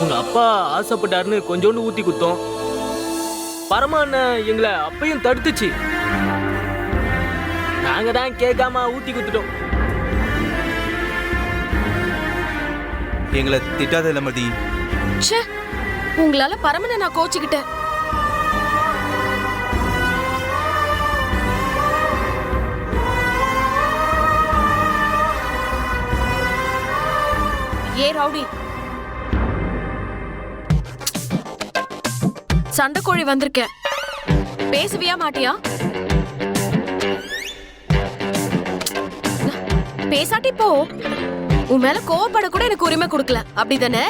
உங்க அப்பா ஆசைப்பட்டாருன்னு கொஞ்சோண்டு ஊத்தி குத்தோம். பரமான எங்களை அப்பையும் தடுத்துச்சு. நாங்க தான் கேட்காம ஊத்தி குத்துட்டோம். எங்களை திட்டாத இளமதி. உங்களால பரமனை நான் கோச்சுக்கிட்டேன். ஏ ரவுடி, சண்டைக்கோழி வந்திருக்கேன். பேசவியா மாட்டியா? பேசாட்டி போ. உன் மேல கோவப்பட கூட எனக்கு உரிமை கொடுக்கல, அப்படிதானே?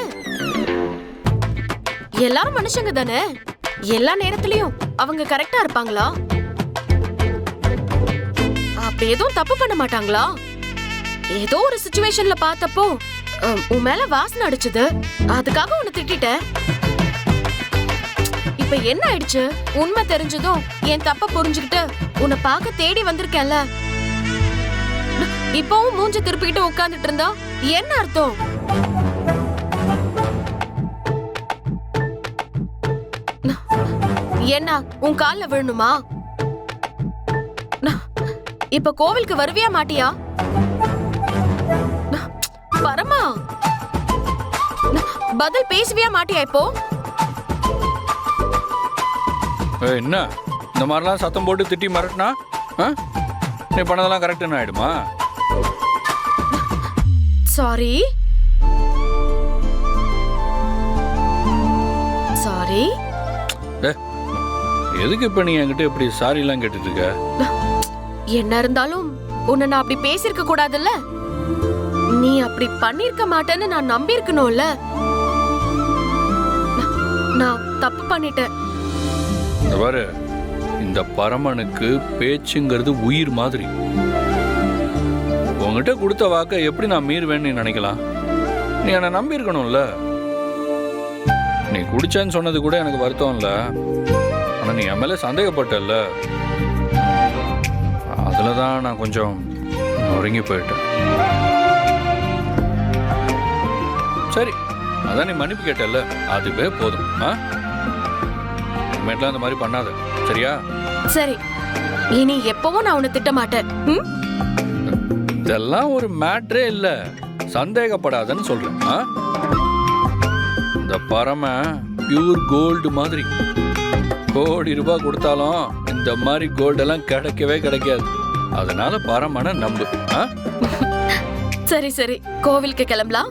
எல்லாரும் மனுஷங்க தானே. எல்லா நேரத்திலயும் அவங்க கரெக்டா இருப்பாங்களா? அப்படி எதுவும் தப்பு பண்ண மாட்டாங்களா? ஏதோ ஒரு சிச்சுவேஷன்ல பார்த்தப்போ உன் மேல வாசனை அடிச்சது, அதுக்காக உன்னை திட்டிட்டேன். இப்ப என்ன ஆயிடுச்சு? உண்மை தெரிஞ்சதும் என் தப்ப புரிஞ்சுக்கிட்டு உன்னை பார்க்க தேடி வந்திருக்கேன்ல. இப்பவும் மூஞ்ச திருப்பிக்கிட்டு உட்கார்ந்துட்டு இருந்தா என்ன அர்த்தம்? என்ன உன் கால்ல விழணுமா? இப்ப கோவிலுக்கு வருவியா மாட்டியா? பரமா, பதில் பேசுவியா மாட்டியா? இப்போ என்ன இந்த மாதிரிலாம் சத்தம் போட்டு திட்டி மிரட்டினா நீ பண்ணதெல்லாம் கரெக்டுன்னு ஆயிடுமா? Sorry sorry. எதுக்கு இப்ப நீ என்கிட்ட இப்படி சாரி எல்லாம் கேட்டுட்டு இருக்க? என்ன இருந்தாலும் உன்னை நான் அப்படி பேசிருக்க கூடாதுல்ல. நீ அப்படி பண்ணிருக்க மாட்டேன்னு நான் நம்பி இருக்கணும்ல. நான் தப்பு பண்ணிட்டேன். பாரு, இந்த பரமனுக்கு பேச்சுங்கிறது உயிர் மாதிரி. உங்ககிட்ட கொடுத்த வாக்க எப்படி நான் மீறுவேன்னு நினைக்கலாம்? நீ என்னை நம்பி இருக்கணும்ல. நீ குடிச்சேன்னு சொன்னது கூட எனக்கு வருத்தம் இல்ல. ஆனா நீ என் மேல சந்தேகப்பட்டல்ல, அதுலதான் நான் கொஞ்சம் ஒருங்கி போயிட்டேன். சரி, அதான் நீ மன்னிப்பு கேட்டல்ல, அதுவே போதும். இனிமேட்லாம் அந்த மாதிரி பண்ணாத, சரியா? சரி, இனி எப்பவும் நான் உன்னை திட்ட மாட்டேன். இதெல்லாம் ஒரு மேட்ரே இல்ல, சந்தேகப்படாதன்னு சொல்றேன். இந்த பரம பியூர் கோல்டு மாதிரி. கோடி ரூபாய் கொடுத்தாலும் இந்த மாதிரி கோல்டெல்லாம் கிடைக்கவே கிடைக்காது. அதனால பரமனை நம்பு. சரி சரி, கோவிலுக்கு கிளம்பலாம்.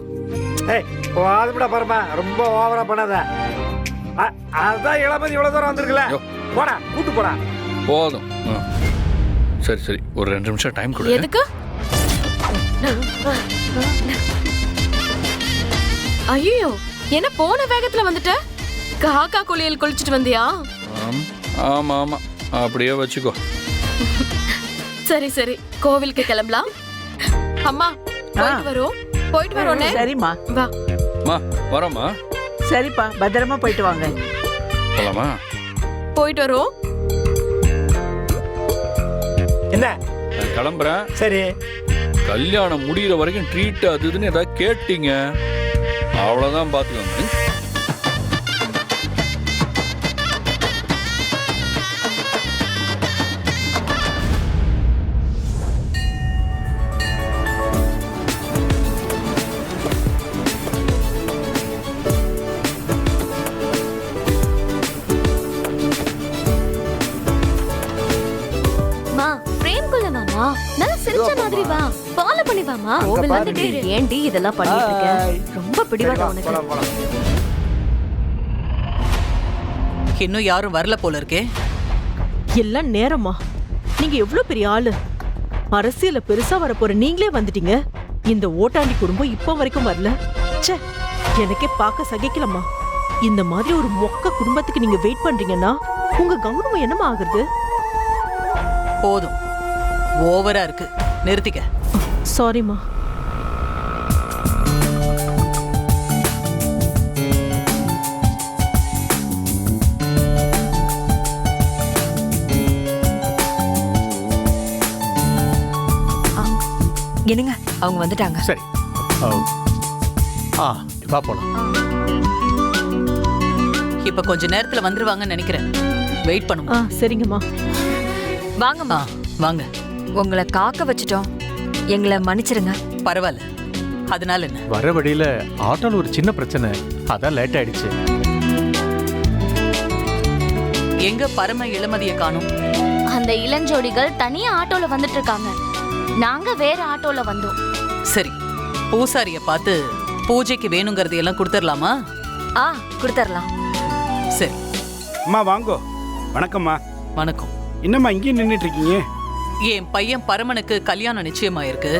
பரமா ரொம்ப ஓவரா பண்ணாத. அதான் இளமதி இவ்வளவு தூரம் வந்திருக்கல. போடா, கூட்டு போடா. போதும். சரி சரி, ஒரு 2 நிமிஷம் டைம் கொடு. எதுக்கு? ஐயோ, என்ன போன வேகத்துல வந்துட்ட? காக்கா குளியல் குளிச்சிட்டு வந்தியா? ஆமா ஆமா, அப்படியே வச்சுக்கோ. சரி சரி, கோவிலுக்கு கிளம்பலாம். அம்மா, போயிட்டு வரோம். போயிட்டு வரோம். சரிம்மா, வா. மா, வரோமா? சரிப்பா, பத்திரமா போயிட்டு வாங்க. போலாமா? போயிட்டு வரோம். என்ன? நான் கிளம்புறேன். சரி, கல்யாணம் முடிகிற வரைக்கும் ட்ரீட் அது இதுன்னு ஏதாவது கேட்டீங்க, அவ்வளவுதான் பாத்துக்கோங்க. ஏண்டி இதெல்லாம் பண்ணிட்டு இருக்க? ரொம்ப பிடிவாதம் உனக்கு. இன்னும் யாரும் வரல போல இருக்கே. எல்லாம் நேரமா? நீங்க எவ்வளவு பெரிய ஆளு. அரசியல பெருசா வரப்போற நீங்களே வந்துட்டீங்க. இந்த ஓட்டாண்டி குடும்பம் இப்ப வரைக்கும் வரல. ச்சே, எனக்கே பார்க்க சகிக்கலமா. இந்த மாதிரி ஒரு மொக்க குடும்பத்துக்கு நீங்க வெயிட் பண்றீங்கன்னா உங்க கௌரவம் என்னமா ஆகுறது? போதும், ஓவரா இருக்கு, நிறுத்திக்க. சாரிமா. என்னங்க, அவங்க வந்துட்டாங்க. சரி. வா போலாம். இப்ப கொஞ்ச நேரத்துல வந்துருவாங்கன்னு நினைக்கிறேன். வெயிட் பண்ணுங்க. சரிங்கம்மா. வாங்கம்மா. வாங்க. உங்களை காக்க வச்சுட்டோம், எங்களை மன்னிச்சிருங்க. பரவாயில்ல, அதனால என்ன? வர வழியில ஆட்டோல ஒரு சின்ன பிரச்சனை, அதான் லேட் ஆயிடுச்சு. எங்க பரம இளமதிய காணோம்? அந்த இளஞ்சோடிகள் தனியா ஆட்டோல வந்துட்டு இருக்காங்க, நாங்க வேற ஆட்டோல வந்தோம். சரி, பூசாரிய பார்த்து பூஜைக்கு வேணுங்கிறது எல்லாம் கொடுத்துடலாமா? கொடுத்துடலாம். சரி. அம்மா வாங்கோ. வணக்கம்மா. வணக்கம். என்னம்மா இங்கே நின்றுட்டு இருக்கீங்க? என் பையன் பரமனுக்கு கல்யாணம் நிச்சயமாயிருக்கு,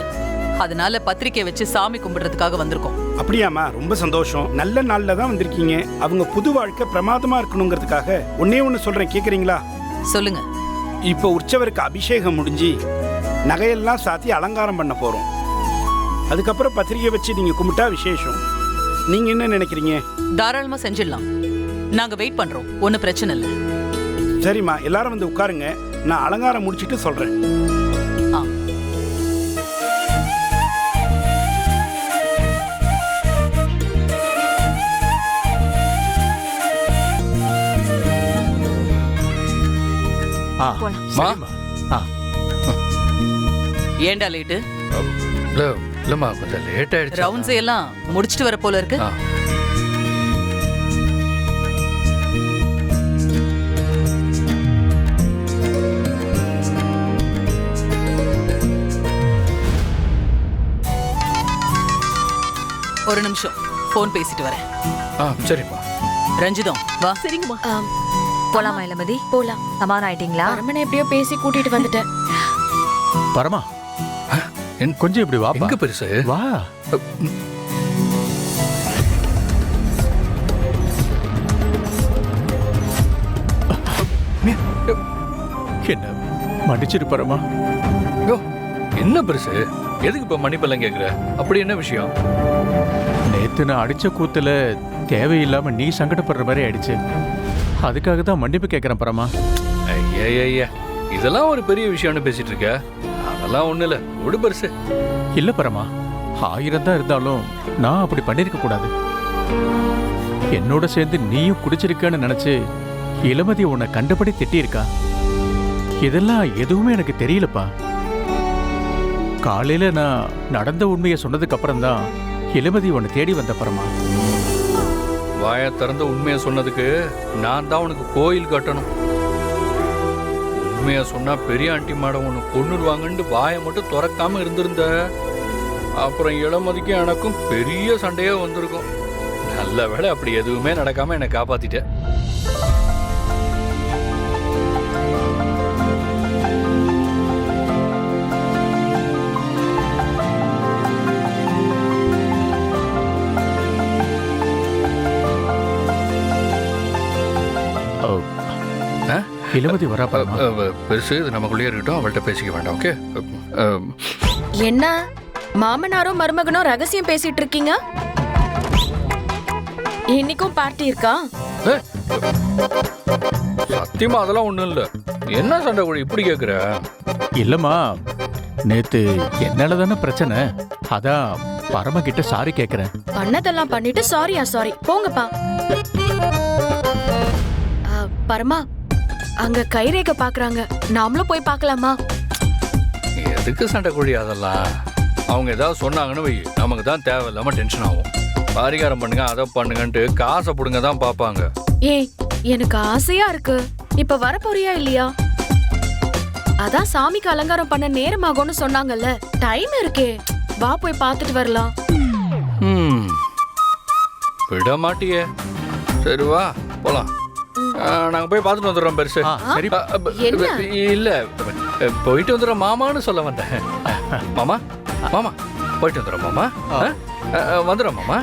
அதனால பத்திரிக்கை வச்சு சாமி கும்பிடுறதுக்காக வந்திருக்கோம். அப்படியாம்மா, ரொம்ப சந்தோஷம். நல்ல நாள்ல தான் வந்திருக்கீங்க. அவங்க புது வாழ்க்கை பிரமாதமா இருக்கணுங்கிறதுக்காக ஒன்னே ஒன்று சொல்றேன், கேக்குறீங்களா? சொல்லுங்க. இப்போ உற்சவருக்கு அபிஷேகம் முடிஞ்சு நகையெல்லாம் சாத்தி அலங்காரம் பண்ண போறோம். அதுக்கப்புறம் பத்திரிக்கை வச்சு நீங்க கும்பிட்டா விசேஷம். நீங்க என்ன நினைக்கிறீங்க? தாராளமா செஞ்சிடலாம். நாங்க வெயிட் பண்றோம், ஒன்னும் பிரச்சனை இல்லை. சரிம்மா, எல்லாரும் வந்து உட்காருங்க, நான் அலங்காரம் முடிச்சிட்டு சொல்றேன். ஆ. சரிம்மா. ஏண்டா லேட்டு? இல்லம்மா, கொஞ்சம் லேட் ஆயிடுச்சு. ரவுண்ட்ஸ் எல்லாம் முடிச்சிட்டு வர போல இருக்கு. ஒரு நிமிஷம், போன் பேசிட்டு வரேன். சரிம்மா. ரஞ்சிதம் வா. சரிங்கம்மா. போலாமா இளமதி? போலாம். சமாதானம் ஆயிட்டீங்களா? பரமனை எப்படியோ பேசி கூட்டிட்டு வந்துட்டேன். பரமா, கொஞ்சம் இப்படி வா. எங்க பெருசு? வா. என்ன மன்னிச்சிரு பரமா. என்ன பெருசு, எதுக்கு இப்ப மன்னிப்பெல்லாம் கேக்குற? அப்படி என்ன விஷயம்? நேத்து நான் அடிச்ச கூத்துல தேவையில்லாம நீ சங்கடப்படுற மாதிரி ஆயிடுச்சு. அதுக்காக தான் மன்னிப்பு கேட்கறேன் பரமா. ஐயா, இதெல்லாம் ஒரு பெரிய விஷயம்னு பேசிட்டு இருக்க. அதெல்லாம் ஒண்ணு இல்ல, விடு பெருசு. இல்ல பரமா, 1000 தான் இருந்தாலும் நான் அப்படி பண்ணிருக்க கூடாது. என்னோட சேர்ந்து நீயும் குடிச்சிருக்கன்னு நினைச்சு இளமதி உன்னை கண்டபடி திட்டியிருக்கா. இதெல்லாம் எதுவுமே எனக்கு தெரியலப்பா. காலையில நான் நடந்த உண்மையை சொன்னதுக்கு அப்புறம் தான் இளமதி உன்னை தேடி வந்த பரமா. வாயை திறந்து உண்மையை சொன்னதுக்கு நான் தான் உனக்கு கோயில் கட்டணும். உண்மையை சொன்னா பெரிய ஆண்டி மாடம் ஒன்று கொன்னுடுவாங்கன்னு வாயை மட்டும் திறக்காம இருந்திருந்த, அப்புறம் இளமதிக்கும் எனக்கும் பெரிய சண்டையே வந்திருக்கும். நல்ல வேளை அப்படி எதுவுமே நடக்காம என்னை காப்பாத்திட்ட. இளமதி வரா பரமா. பெருசு, இது நமக்குள்ளேயே இருக்கட்டும், அவள்கிட்ட பேசிக்க வேண்டாம். ஓகே? என்ன மாமனாரும் மருமகனும் ரகசியம் பேசிட்டு இருக்கீங்க? இன்னைக்கும் பார்ட்டி இருக்கா? சத்தியமா அதெல்லாம் ஒண்ணும் இல்ல. என்ன சண்டை கூட இப்படி கேக்குற? இல்லம்மா, நேத்து என்னால தானே பிரச்சனை, அதான் பரம கிட்ட சாரி கேக்குறேன். பண்ணதெல்லாம் பண்ணிட்டு சாரியா? சாரி போங்கப்பா. பரமா, அங்க கைரேகை பாக்குறாங்க, நாமளும் போய் பார்க்கலாமா? எதுக்கு சண்டை கூடி அதெல்லாம்? அவங்க ஏதாவது சொன்னாங்கன்னு வை, நமக்கு தான் தேவையில்லாம டென்ஷன் ஆகும். பரிகாரம் பண்ணுங்க, அதை பண்ணுங்கன்ட்டு காசை புடுங்க தான் பாப்பாங்க. ஏய், எனக்கு ஆசையா இருக்கு. இப்ப வர போறியா இல்லையா? அதான் சாமிக்கு அலங்காரம் பண்ண நேரமாகும்னு சொன்னாங்கல்ல, டைம் இருக்கே, வா போய் பார்த்துட்டு வரலாம். விட மாட்டியே. சரி வா போலாம். நாங்க போய் பார்த்துட்டு வந்துடுறோம் பெருசு. இல்ல, போயிட்டு வந்துடுறோம் மாமான்னு சொல்ல வந்தேன். மாமா மாமா போயிட்டு வந்துடுறோம் மாமா. வந்துடுறோம் மாமா.